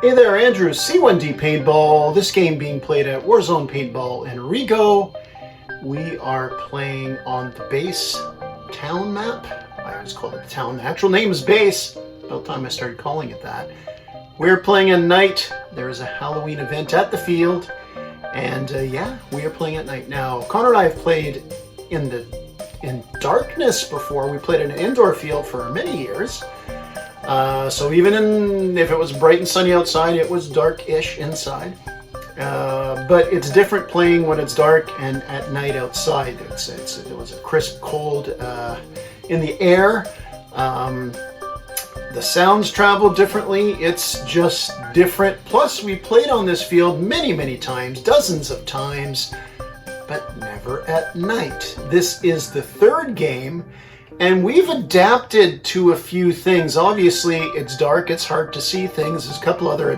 Hey there, Andrew, C1D Paintball. This game being played at Warzone Paintball in Rigo. We are playing on the base town map. I always call it the town. The actual name is base. About time I started calling it that. We're playing at night. There is a Halloween event at the field. And yeah, we are playing at night. Now, Connor and I have played in darkness before. We played in an indoor field for many years. So even if it was bright and sunny outside, it was dark-ish inside. But it's different playing when it's dark and at night outside. It was a crisp cold in the air. The sounds travel differently. It's just different. Plus, we played on this field many, many times, dozens of times, but never at night. This is the third game. And we've adapted to a few things. Obviously, it's dark, it's hard to see things. There's a couple other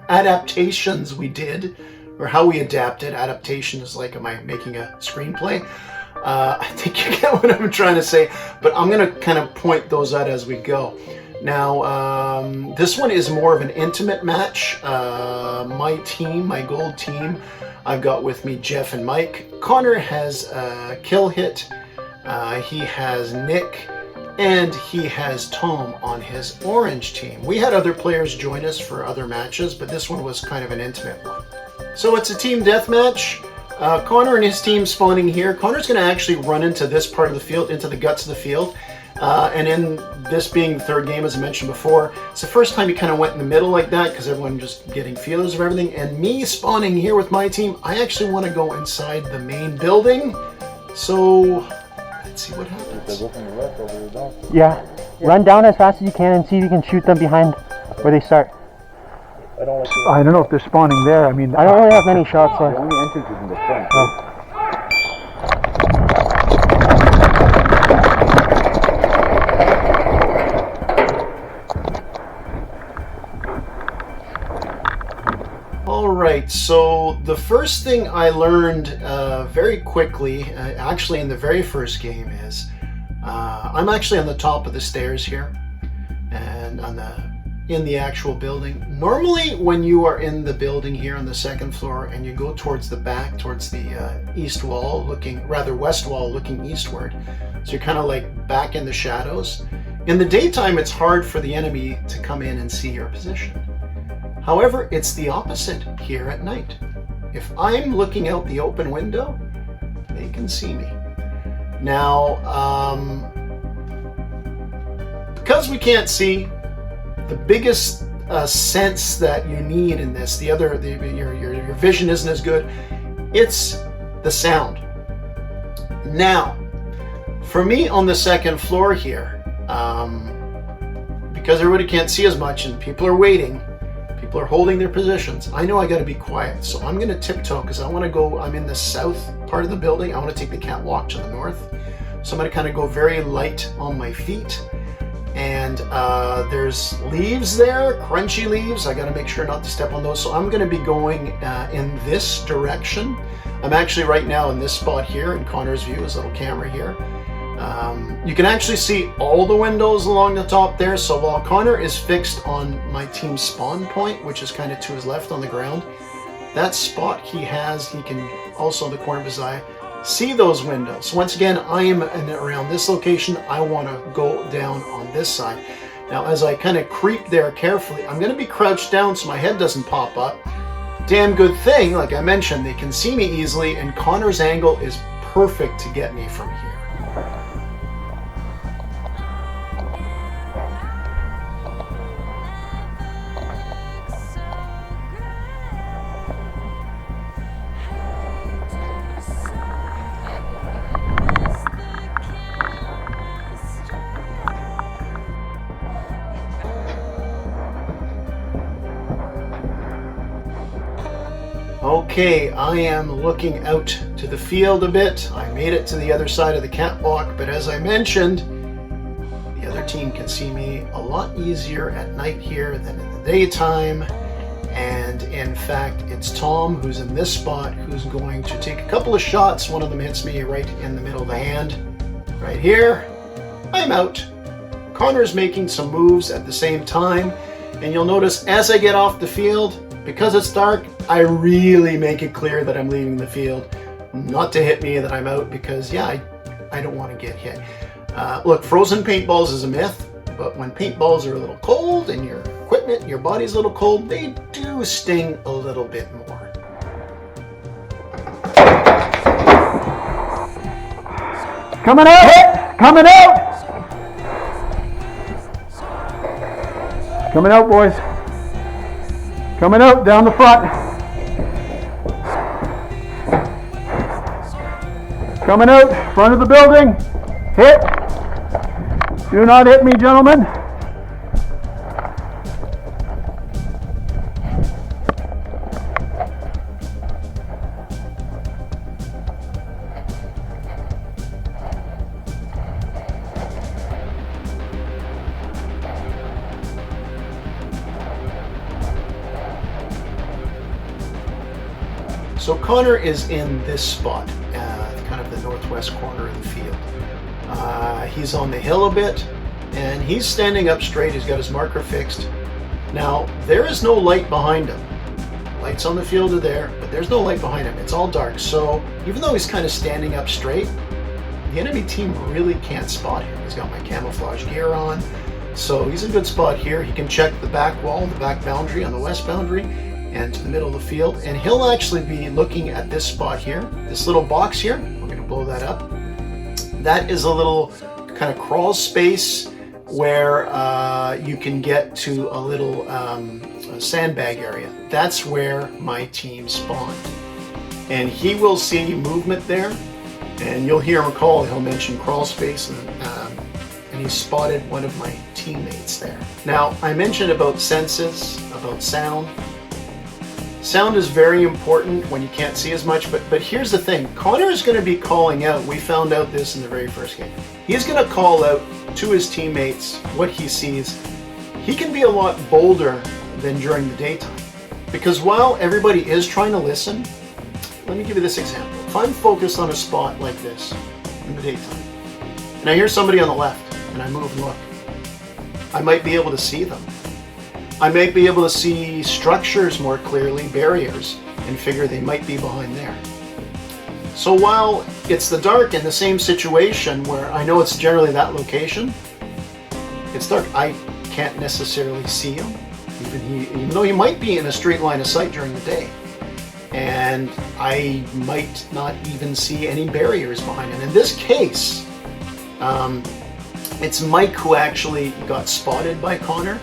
adaptations we did, or how we adapted. Adaptation is like, am I making a screenplay? I think you get what I'm trying to say, but I'm gonna kind of point those out as we go. Now, this one is more of an intimate match. My team, my gold team, I've got with me Jeff and Mike. Connor has Kill Hit. He has Nick, and he has Tom on his orange team. We had other players join us for other matches, but this one was kind of an intimate one. So it's a team deathmatch. Connor and his team spawning here. Connor's going to actually run into this part of the field, into the guts of the field. And in this being the third game, as I mentioned before, it's the first time he kind of went in the middle like that because everyone just getting feelers of everything. And me spawning here with my team, I actually want to go inside the main building. So let's see what happens. Yeah, run down as fast as you can and see if you can shoot them behind where they start. I don't know if they're spawning there. I mean, I don't really have many shots. So. The only entrance is in the front. Oh. Alright, so the first thing I learned very quickly, actually in the very first game, is I'm actually on the top of the stairs here, and in the actual building. Normally when you are in the building here on the second floor and you go towards the back, towards the east wall, west wall looking eastward, so you're kind of like back in the shadows. In the daytime it's hard for the enemy to come in and see your position. However, it's the opposite here at night. If I'm looking out the open window, they can see me. Now, because we can't see, the biggest sense that you need in this, your vision isn't as good, it's the sound. Now, for me on the second floor here, because everybody can't see as much and people are waiting, people are holding their positions, I know I got to be quiet, so I'm going to tiptoe because I want to go. I'm in the south part of the building. I want to take the catwalk to the north, so I'm going to kind of go very light on my feet. And there's leaves there, crunchy leaves. I got to make sure not to step on those, so I'm going to be going in this direction. I'm actually right now in this spot here in Connor's view, his little camera here. You can actually see all the windows along the top there, so while Connor is fixed on my team's spawn point, which is kind of to his left on the ground, that spot he can also in the corner of his eye see those windows. So once again, I am around this location. I want to go down on this side. Now as I kind of creep there carefully, I'm going to be crouched down so my head doesn't pop up. Damn good thing, like I mentioned, they can see me easily, and Connor's angle is perfect to get me from here. Okay, I am looking out to the field a bit. I made it to the other side of the catwalk, but as I mentioned, the other team can see me a lot easier at night here than in the daytime. And in fact, it's Tom, who's in this spot, who's going to take a couple of shots. One of them hits me right in the middle of the hand. Right here, I'm out. Connor's making some moves at the same time. And you'll notice as I get off the field, because it's dark, I really make it clear that I'm leaving the field. Not to hit me that I'm out, because yeah, I don't want to get hit. Look, frozen paintballs is a myth, but when paintballs are a little cold and your equipment, your body's a little cold, they do sting a little bit more. Coming out! Coming out! Coming out, boys. Coming out, down the front. Coming out, front of the building. Hit. Do not hit me, gentlemen. So Connor is in this spot, kind of the northwest corner of the field. He's on the hill a bit, and he's standing up straight. He's got his marker fixed. Now, there is no light behind him. Lights on the field are there, but there's no light behind him. It's all dark. So even though he's kind of standing up straight, the enemy team really can't spot him. He's got my camouflage gear on, so he's in a good spot here. He can check the back wall, the back boundary on the west boundary, and to the middle of the field, and he'll actually be looking at this spot here, this little box here. We're going to blow that up. That is a little kind of crawl space where you can get to a little sandbag area. That's where my team spawned, and he will see movement there, and you'll hear him call. He'll mention crawl space, and he spotted one of my teammates there. Now, I mentioned about senses, about sound. Sound is very important when you can't see as much, but here's the thing. Connor is going to be calling out. We found out this in the very first game. He's going to call out to his teammates what he sees. He can be a lot bolder than during the daytime, because while everybody is trying to listen, let me give you this example. If I'm focused on a spot like this in the daytime, and I hear somebody on the left, and I move and look, I might be able to see them. I might be able to see structures more clearly, barriers, and figure they might be behind there. So while it's the dark in the same situation where I know it's generally that location, it's dark. I can't necessarily see him, even though he might be in a straight line of sight during the day. And I might not even see any barriers behind him. In this case, it's Mike who actually got spotted by Connor.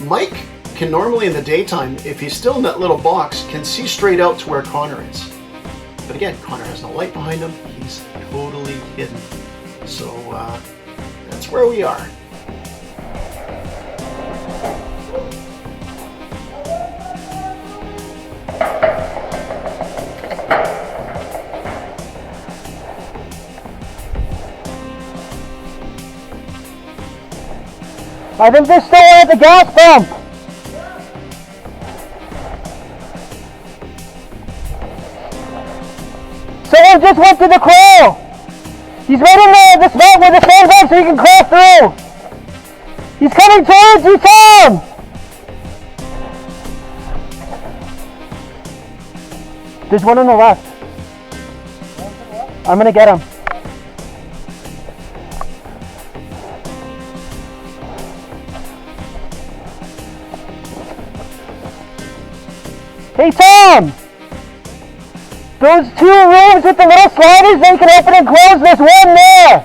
Mike can normally in the daytime, if he's still in that little box, can see straight out to where Connor is. But again, Connor has no light behind him. He's totally hidden. So that's where we are. I think they're still at the gas pump. Someone just went to the crawl. He's right in the spot where the sandbag so you can crawl through. He's coming towards you, Tom. There's one on the left. I'm gonna get him. Hey Tom! Those two rooms with the little sliders, they can open and close. There's one there!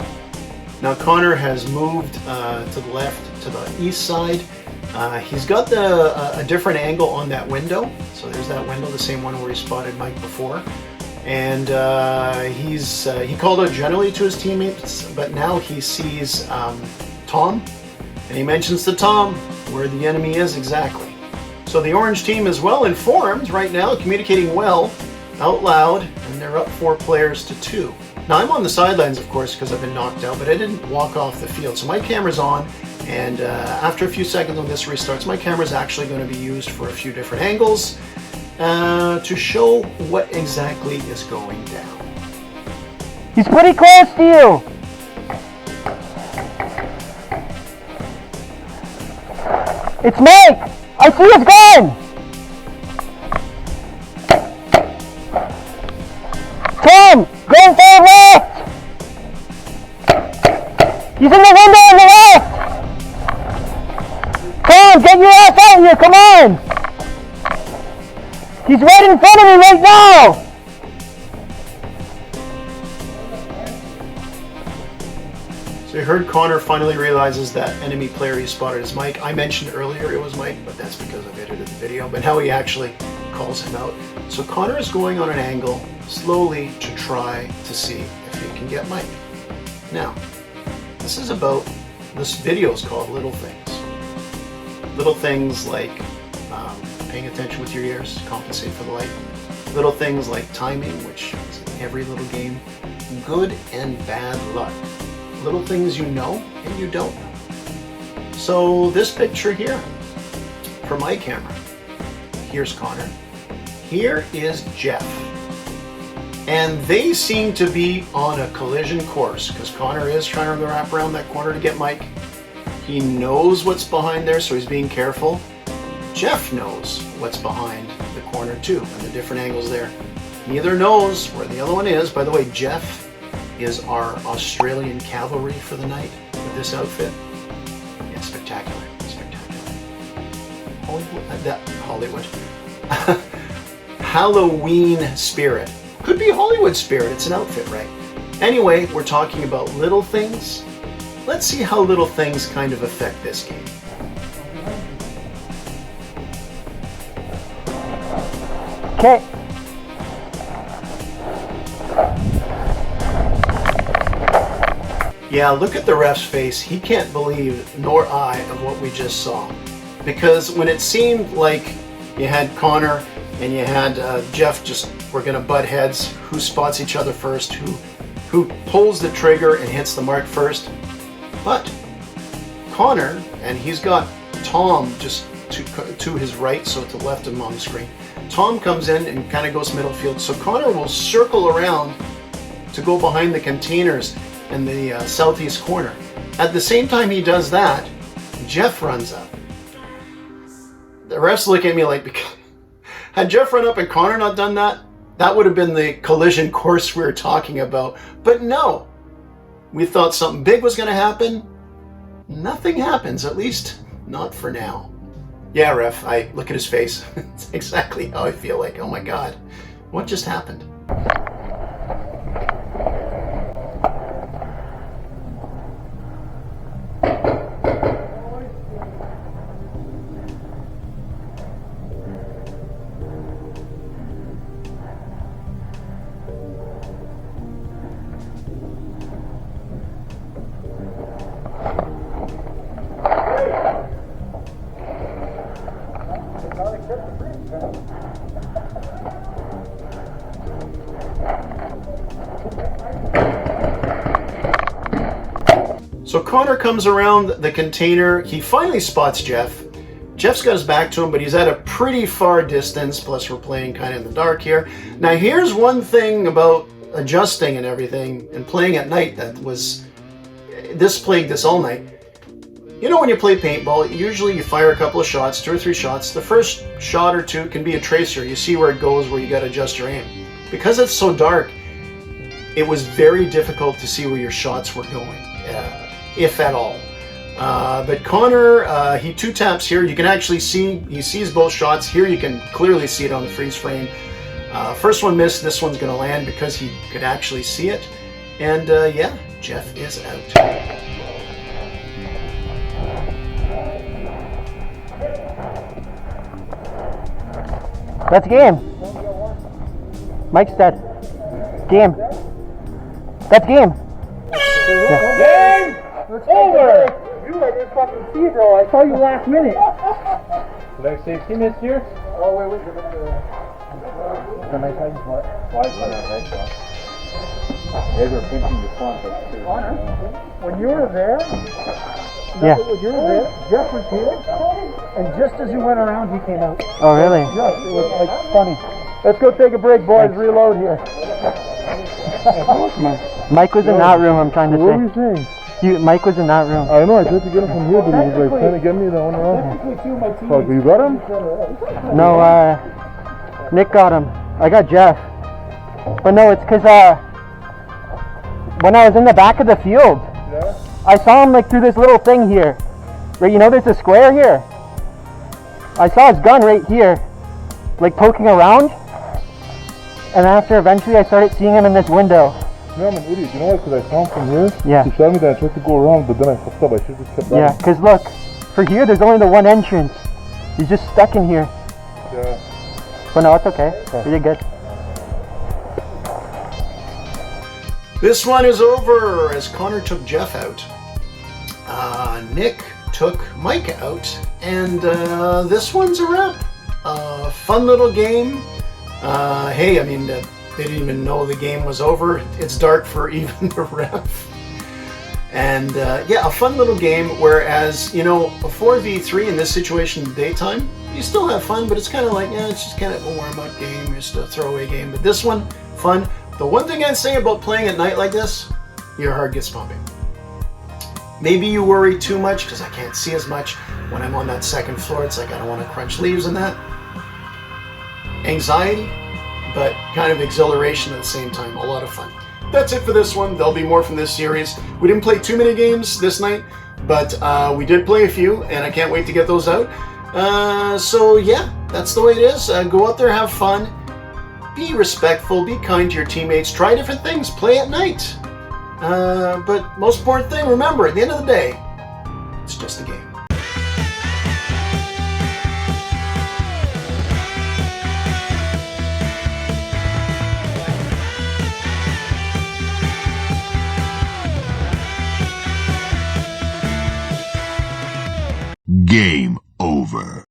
Now Connor has moved to the left, to the east side. He's got a different angle on that window. So there's that window, the same one where he spotted Mike before. And he called out generally to his teammates, but now he sees Tom. And he mentions to Tom where the enemy is exactly. So So the orange team is well informed right now, communicating well, out loud, and they're up 4 players to 2. Now I'm on the sidelines, of course, because I've been knocked out, but I didn't walk off the field. So my camera's on, and after a few seconds when this restarts, my camera's actually going to be used for a few different angles to show what exactly is going down. He's pretty close to you. It's Mike. I see his gun. Tom, going forward left. He's in the window on the left. Tom, get your ass out here, come on. He's right in front of me right now. So you heard Connor finally realizes that enemy player he spotted is Mike. I mentioned earlier it was Mike, but that's because I've edited the video. But how he actually calls him out. So Connor is going on an angle slowly to try to see if he can get Mike. Now, this video is called Little Things. Little things like paying attention with your ears, compensate for the light. Little things like timing, which is in every little game. Good and bad luck. Little things you know and you don't know. So this picture here, for my camera, here's Connor. Here is Jeff. And they seem to be on a collision course because Connor is trying to wrap around that corner to get Mike. He knows what's behind there, so he's being careful. Jeff knows what's behind the corner too, and the different angles there. Neither knows where the other one is. By the way, Jeff is our Australian cavalry for the night with this outfit. Yeah, spectacular, spectacular. Hollywood. Halloween spirit. Could be Hollywood spirit, it's an outfit, right? Anyway, we're talking about little things. Let's see how little things kind of affect this game. Okay. Yeah, look at the ref's face. He can't believe, nor I, of what we just saw. Because when it seemed like you had Connor and you had Jeff just were going to butt heads, who spots each other first, who pulls the trigger and hits the mark first. But Connor, and he's got Tom just to his right, so to the left of him on the screen. Tom comes in and kind of goes middle field, so Connor will circle around to go behind the containers in the southeast corner. At the same time he does that, Jeff runs up. The refs look at me like, had Jeff run up and Connor not done that, that would have been the collision course we were talking about. But no, we thought something big was going to happen. Nothing happens, at least not for now. Yeah, ref, I look at his face. It's exactly how I feel like, oh my God, what just happened? So Connor comes around the container. He finally spots Jeff. Jeff's got his back to him, but he's at a pretty far distance. Plus, we're playing kind of in the dark here. Now, here's one thing about adjusting and everything and playing at night this plagued us all night. You know, when you play paintball, usually you fire a couple of shots, 2 or 3 shots. The first shot or 2 can be a tracer. You see where it goes, where you got to adjust your aim. Because it's so dark, it was very difficult to see where your shots were going, if at all. But Connor, he 2-taps here. You can actually see, he sees both shots. Here you can clearly see it on the freeze frame. First one missed, this one's going to land because he could actually see it. And yeah, Jeff is out. That's game. Mike's dead. Game. That's game. Yeah. Game! It's over! You let this fucking see, bro. I saw you last minute. Like 16 this year? Oh, wait. The night time what? Why is that night time? They were pinching the front. When you were there, Yeah. when you were there, Jeff was here, and just as you went around, he came out. Oh, really? Yes, it was like funny. Let's go take a break, boys. Reload here. Mike was in that room, I'm trying to What were you say. saying? Mike was in that room. I know, I tried to get him from here, but he was like trying to get me the one around. Oh, you got him? No, Nick got him. I got Jeff. But no, it's because when I was in the back of the field, I saw him like through this little thing here. Right, you know there's a square here? I saw his gun right here, like poking around. And after eventually I started seeing him in this window. No, I'm an idiot. You know what? Because I saw him from here. Yeah. He shot me that I tried to go around, but then I fucked up. I should have just kept that. Yeah, because look, for here there's only the one entrance. He's just stuck in here. Yeah. But no, it's okay. We did good. This one is over as Connor took Jeff out. Nick took Mike out, and this one's a wrap. Fun little game. Hey, I mean, they didn't even know the game was over. It's dark for even the ref. And yeah, a fun little game, whereas, you know, a 4v3 in this situation in the daytime, you still have fun, but it's kind of like, yeah, it's just kind of a warm-up game, just a throwaway game. But this one, fun. The one thing I'd say about playing at night like this, your heart gets pumping. Maybe you worry too much because I can't see as much. When I'm on that second floor, it's like I don't want to crunch leaves and that. Anxiety, but kind of exhilaration at the same time. A lot of fun. That's it for this one. There'll be more from this series. We didn't play too many games this night, but we did play a few, and I can't wait to get those out. So yeah, that's the way it is. Go out there, have fun. Be respectful, be kind to your teammates, try different things, play at night. But most important thing, remember, at the end of the day, it's just a game. Game over.